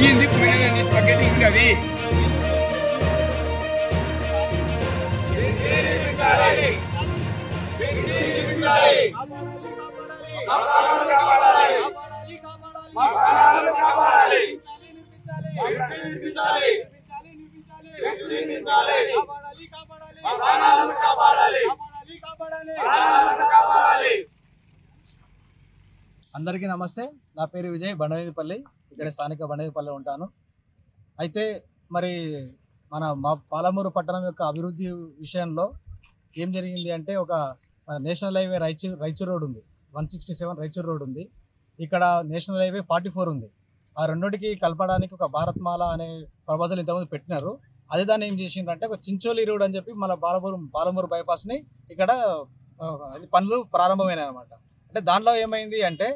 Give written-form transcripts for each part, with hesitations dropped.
పోయింది పోయిన తీసి పక్కన ఉన్నది. అందరికీ నమస్తే. నా పేరు విజయ్, బండవేదిపల్లి. ఇక్కడ స్థానిక బండవేదిపల్లి ఉంటాను. అయితే మరి మా పాలమూరు పట్టణం యొక్క అభివృద్ధి విషయంలో ఏం జరిగింది అంటే, ఒక నేషనల్ హైవే రాయచూర్ రోడ్ ఉంది, 167 రాయచూర్ రోడ్ ఉంది. ఇక్కడ నేషనల్ హైవే 44 ఉంది. ఆ రెండింటికి కలపడానికి ఒక భారత్మాల అనే ప్రపోజల్ ఇంతకుముందు పెట్టినారు. అదే దాన్ని ఏం చేసిండ్రంటే, ఒక చించోలి రోడ్ అని చెప్పి మన పాలమూరు బైపాస్ని ఇక్కడ పనులు ప్రారంభమైనాయి అన్నమాట. అంటే దాంట్లో ఏమైంది అంటే,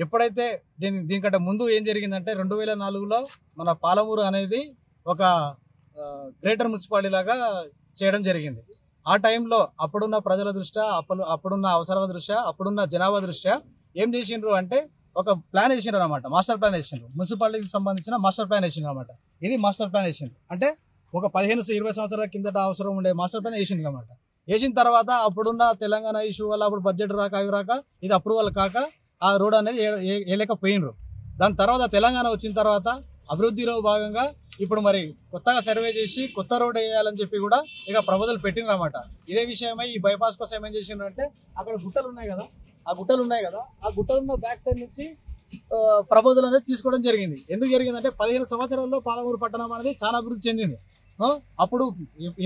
ఎప్పుడైతే దీనికంటే ముందు ఏం జరిగిందంటే, 2004లో మన పాలమూరు అనేది ఒక గ్రేటర్ మున్సిపాలిటీ లాగా చేయడం జరిగింది. ఆ టైంలో అప్పుడున్న ప్రజల దృష్ట్యా, అప్పుడున్న అవసరాల దృష్ట్యా, అప్పుడున్న జనాభా దృష్ట్యా ఏం చేసిండ్రు అంటే, ఒక ప్లాన్ వేసిండ్రు అనమాట. మాస్టర్ ప్లాన్ వేసిండ్రు, మున్సిపాలిటీకి సంబంధించిన మాస్టర్ ప్లాన్ వేసిండ్రు అనమాట. ఇది మాస్టర్ ప్లాన్ వేసిండ్రు అంటే, ఒక 15-20 సంవత్సరాల కిందట అవసరం ఉండే మాస్టర్ ప్లాన్ వేసిండ్రు అనమాట. వేసిన తర్వాత అప్పుడున్న తెలంగాణ ఇష్యూ వల్ల, అప్పుడు బడ్జెట్ రాక అవి రాక ఇది అప్రూవల్ కాక ఆ రోడ్ అనేది వేయలేకపోయినరు. దాని తర్వాత తెలంగాణ వచ్చిన తర్వాత అభివృద్ధిలో భాగంగా ఇప్పుడు మరి కొత్తగా సర్వే చేసి కొత్త రోడ్ వేయాలని చెప్పి కూడా ఇక ప్రపోజల్ పెట్టిండ్రు అనమాట. ఇదే విషయమై ఈ బైపాస్ కోసం ఏం చేసిండ్రు అంటే, అక్కడ గుట్టలు ఉన్నాయి కదా, ఆ గుట్టలున్న బ్యాక్ సైడ్ నుంచి ప్రపోజల్ అనేది తీసుకోవడం జరిగింది. ఎందుకు జరిగిందంటే, 15 సంవత్సరాల్లో పాలమూరు పట్టణం అనేది చాలా అభివృద్ధి చెందింది. అప్పుడు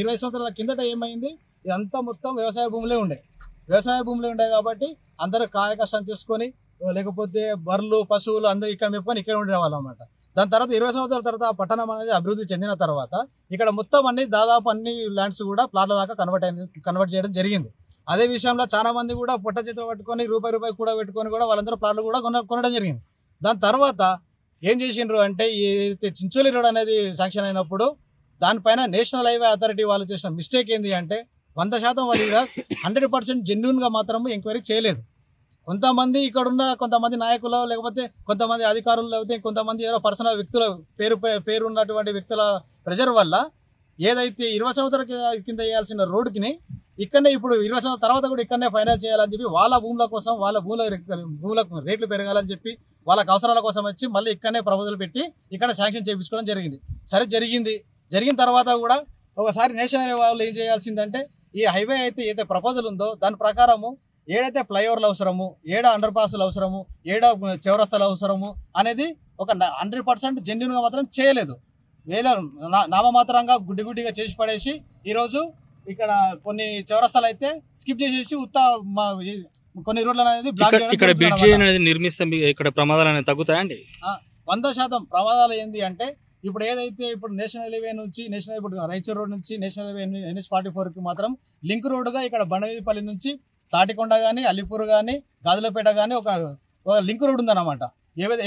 20 సంవత్సరాల కిందట ఏమైంది, ఇదంతా మొత్తం వ్యవసాయ భూములే ఉండే కాబట్టి అందరూ కాయ కష్టం తీసుకొని, లేకపోతే బర్రెలు పశువులు అందరూ ఇక్కడ మెప్పుకొని ఇక్కడ ఉండేవాళ్ళు అన్నమాట. దాని తర్వాత 20 సంవత్సరాల తర్వాత ఆ పట్టణం అనేది అభివృద్ధి చెందిన తర్వాత ఇక్కడ మొత్తం దాదాపు అన్ని ల్యాండ్స్ కూడా ప్లాట్ల దాకా కన్వర్ట్ చేయడం జరిగింది. అదే విషయంలో చాలా మంది కూడా పొట్ట చేతులు పట్టుకొని రూపాయి కూడా పెట్టుకొని కూడా వాళ్ళందరూ ప్లాట్లు కూడా కొనడం జరిగింది. దాని తర్వాత ఏం చేసిండ్రు అంటే, ఏదైతే చించోలి రోడ్ అనేది శాంక్షన్ అయినప్పుడు దానిపైన నేషనల్ హైవే అథారిటీ వాళ్ళు చేసిన మిస్టేక్ ఏంటి అంటే, 100% వాళ్ళు 100% జెన్యూన్గా మాత్రం ఎంక్వైరీ చేయలేదు. కొంతమంది నాయకులు, లేకపోతే కొంతమంది అధికారులు, లేకపోతే కొంతమంది ఏదో పర్సనల్ వ్యక్తుల పేరు ఉన్నటువంటి వ్యక్తుల ప్రెషర్ వల్ల ఏదైతే 20 సంవత్సరాల కింద వేయాల్సిన రోడ్డుకి ఇక్కడనే ఇప్పుడు 20 సంవత్సరాల తర్వాత కూడా ఇక్కడనే ఫైనల్ చేయాలని చెప్పి, వాళ్ళ భూముల కోసం, వాళ్ళ భూములకు రేట్లు పెరగాలని చెప్పి, వాళ్ళకి అవసరాల కోసం వచ్చి మళ్ళీ ఇక్కడనే ప్రపోజల్ పెట్టి ఇక్కడ శాంక్షన్ చేయించుకోవడం జరిగింది. సరే, జరిగిన తర్వాత కూడా ఒకసారి నేషనల్ హైవే వాళ్ళు ఏం చేయాల్సిందంటే, ఈ హైవే అయితే ఏదైతే ప్రపోజల్ ఉందో దాని ప్రకారము ఏడైతే ఫ్లైఓవర్లు అవసరము, ఏడ అండర్ పాస్లు అవసరము, ఏడ చౌరస్తాలు అవసరము అనేది ఒక 100% జెన్యూన్గా మాత్రం చేయలేదు. నామమాత్రంగా గుడ్డిగా చేసి పడేసి ఈరోజు ఇక్కడ కొన్ని చౌరస్తాలు అయితే స్కిప్ చేసేసి కొన్ని రోడ్లు అనేది బ్లాక్ చేయడం. నిర్మిస్తే ఇక్కడ ప్రమాదాలు అనేది తగ్గుతాయండి. 100% ప్రమాదాలు ఏంది అంటే, ఇప్పుడు ఏదైతే ఇప్పుడు నేషనల్ హైవే నుంచి రాయచూర్ రోడ్ నుంచి నేషనల్ హైవే NH44కి మాత్రం లింక్ రోడ్డుగా ఇక్కడ బండవేదిపల్లి నుంచి తాటికొండ కానీ, అల్లిపూర్ కానీ, గాజులపేట కానీ ఒక లింక్ రోడ్ ఉందన్నమాట.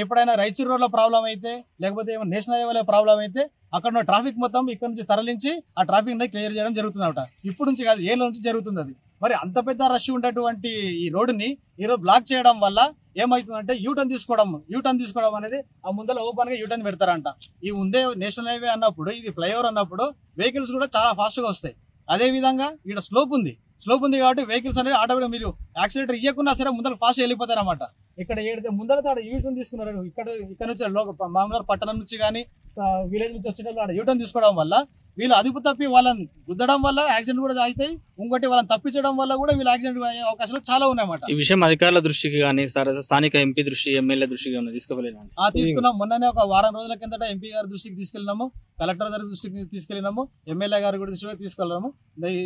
ఎప్పుడైనా రాయచూర్ రోడ్లో ప్రాబ్లం అయితే, లేకపోతే నేషనల్ హైవేలో ప్రాబ్లం అయితే అక్కడ ట్రాఫిక్ మొత్తం ఇక్కడ నుంచి తరలించి ఆ ట్రాఫిక్ క్లియర్ చేయడం జరుగుతుంది అనమాట. ఇప్పుడు నుంచి కాదు, ఏళ్ళ నుంచి జరుగుతుంది అది. మరి అంత పెద్ద రష్ ఉండేటువంటి ఈ రోడ్డుని ఈరోజు బ్లాక్ చేయడం వల్ల ఏమవుతుందంటే, యూటర్న్ తీసుకోవడం అనేది ఆ ముందర ఓపెన్గా యూటర్న్ పెడతారంట. ఈ ముందే నేషనల్ హైవే అన్నప్పుడు, ఇది ఫ్లైఓవర్ అన్నప్పుడు వెహికల్స్ కూడా చాలా ఫాస్ట్గా వస్తాయి. అదేవిధంగా ఇక్కడ స్లోప్ ఉంది కాబట్టి వెహికల్స్ అనేది ఆటోమేటిక్ మీరు యాక్సిలేటర్ ఇవ్వకున్నా సరే ముందర ఫాస్ట్ వెళ్ళిపోతారు అన్నమాట. ఇక్కడ ఏదైతే ముందర యూటర్న్ తీసుకున్నారు, ఇక్కడ నుంచి మామూలు పట్టణం నుంచి కానీ విలేజ్ నుంచి వచ్చేటప్పుడు యూటర్న్ తీసుకోవడం వల్ల వీళ్ళు అదుపు తప్పి వాళ్ళని గుద్దడం వల్ల యాక్సిడెంట్ కూడా అవుతాయి. ఇంకోటి వాళ్ళని తప్పించడం వల్ల కూడా వీళ్ళు యాక్సిడెంట్ అయ్యే అవకాశాలు చాలా ఉన్నాయన్నమాట. ఈ విషయం అధికారుల దృష్టికి కానీ, స్థానిక ఎంపీ దృష్టి, ఎమ్మెల్యే దృష్టికి తీసుకున్నాం. మొన్ననే ఒక వారం రోజుల కిందట ఎంపీ గారి దృష్టికి తీసుకెళ్ళినాము, కలెక్టర్ గారి దృష్టికి తీసుకెళ్ళినాము, ఎమ్మెల్యే గారి కూడా దృష్టికి తీసుకెళ్ళాము.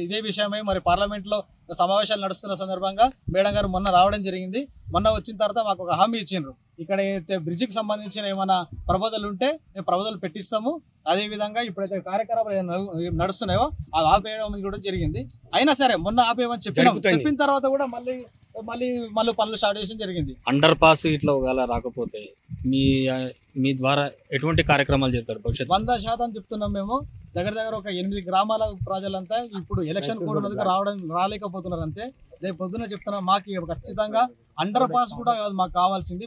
ఇదే విషయమై మరి పార్లమెంట్ లో సమావేశాలు నడుస్తున్న సందర్భంగా మేడం గారు మొన్న రావడం జరిగింది. మొన్న వచ్చిన తర్వాత మాకు ఒక హామీ ఇచ్చిండ్రు, ఇక్కడ ఏదైతే బ్రిడ్జికి సంబంధించిన ఏమైనా ప్రపోజల్ ఉంటే ప్రపోజల్ పెట్టిస్తాము. అదేవిధంగా ఇప్పుడైతే కార్యక్రమాలు నడుస్తున్నాయో అవి ఆపేయడం కూడా జరిగింది. అయినా సరే మొన్న ఆపేయమని చెప్పిన తర్వాత కూడా మళ్ళీ పనులు స్టార్ట్ చేయడం జరిగింది. అండర్ పాస్ ఇట్లా ఒకవేళ రాకపోతే మీ ద్వారా ఎటువంటి కార్యక్రమాలు చేస్తారు భవిష్యత్తు? 100% చెప్తున్నాం. మేము దగ్గర ఒక 8 గ్రామాల ప్రజలంతా ఇప్పుడు ఎలక్షన్ కోడ్ ఉన్నందుకు రాలేకపోతున్నారు అంతే. రేపు పొద్దున చెప్తున్నాం, మాకు ఖచ్చితంగా అండర్ పాస్ కూడా మాకు కావాల్సింది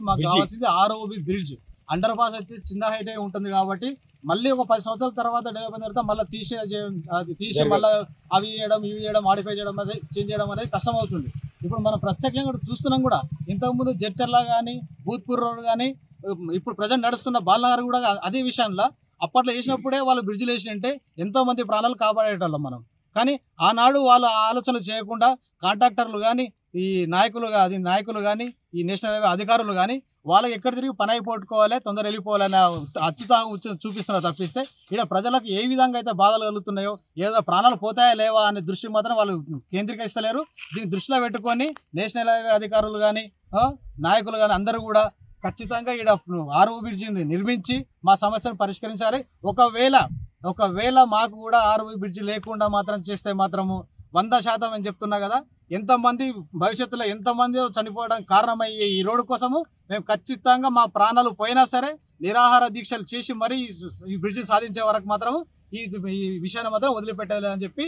ROB బ్రిడ్జ్. అండర్ పాస్ అయితే చిన్న హైట్ ఉంటుంది కాబట్టి మళ్ళీ ఒక 10 సంవత్సరాల తర్వాత డెవలప్ అయిన తర్వాత మళ్ళీ తీసే మళ్ళీ అవి చేయడం ఇవి చేయడం మాడిఫై చేయడం అనేది చేంజ్ చేయడం అనేది కష్టం అవుతుంది. ఇప్పుడు మనం ప్రత్యేకంగా చూస్తున్నాం కూడా. ఇంతకుముందు జడ్చర్ల కానీ భూత్పూర్ రోడ్ కానీ ఇప్పుడు ప్రజెంట్ నడుస్తున్న బాలనగర్ కూడా అదే విషయంలో అప్పట్లో వేసినప్పుడే వాళ్ళు బ్రిడ్జ్లు వేసినంటే ఎంతో మంది ప్రాణాలు కాపాడేటోళ్ళం మనం. కానీ ఆనాడు వాళ్ళు ఆలోచనలు చేయకుండా కాంట్రాక్టర్లు కానీ ఈ నాయకులు కానీ ఈ నేషనల్ హైవే అధికారులు కానీ వాళ్ళకి ఎక్కడ తిరిగి పని అయిపోట్టుకోవాలి, తొందర వెళ్ళిపోవాలనే అచ్యుతాహం చూపిస్తున్నారు తప్పిస్తే ఇక్కడ ప్రజలకు ఏ విధంగా అయితే బాధలు కలుగుతున్నాయో, ఏదో ప్రాణాలు పోతాయా లేవా అనే దృష్టి మాత్రం వాళ్ళు కేంద్రీకరిస్తలేరు. దీన్ని దృష్టిలో పెట్టుకొని నేషనల్ హైవే అధికారులు కానీ నాయకులు కానీ అందరూ కూడా ఖచ్చితంగా ఇక్కడ ఆర్ఓ బ్రిడ్జిని నిర్మించి మా సమస్యను పరిష్కరించాలి. ఒకవేళ మాకు కూడా ఆర్ఓ బ్రిడ్జి లేకుండా మాత్రం చేస్తే మాత్రము 100% అని చెప్తున్నా కదా, ఎంతమంది భవిష్యత్తులో ఎంతమంది చనిపోవడానికి కారణమయ్యే ఈ రోడ్డు కోసము మేము ఖచ్చితంగా మా ప్రాణాలు పోయినా సరే నిరాహార దీక్షలు చేసి మరీ ఈ బ్రిడ్జి సాధించే వరకు మాత్రము ఈ విషయాన్ని మాత్రం వదిలిపెట్టాలని చెప్పి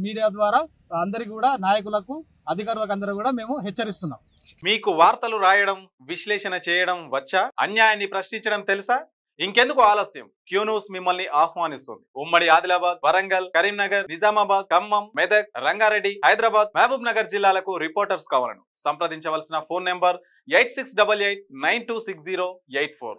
మీడియా ద్వారా అందరికీ కూడా నాయకులకు అధికారులకు అందరూ కూడా మేము హెచ్చరిస్తున్నాం. మీకు వార్తలు రాయడం, విశ్లేషణ చేయడం వచ్చా? అన్యాయాన్ని ప్రశ్నించడం తెలుసా? ఇంకెందుకు ఆలస్యం? క్యూ న్యూస్ మిమ్మల్ని ఆహ్వానిస్తుంది. ఉమ్మడి ఆదిలాబాద్, వరంగల్, కరీంనగర్, నిజామాబాద్, ఖమ్మం, మెదక్, రంగారెడ్డి, హైదరాబాద్, మహబూబ్ నగర్ జిల్లాలకు రిపోర్టర్స్ కావాలను సంప్రదించవలసిన ఫోన్ నెంబర్ 8688926084.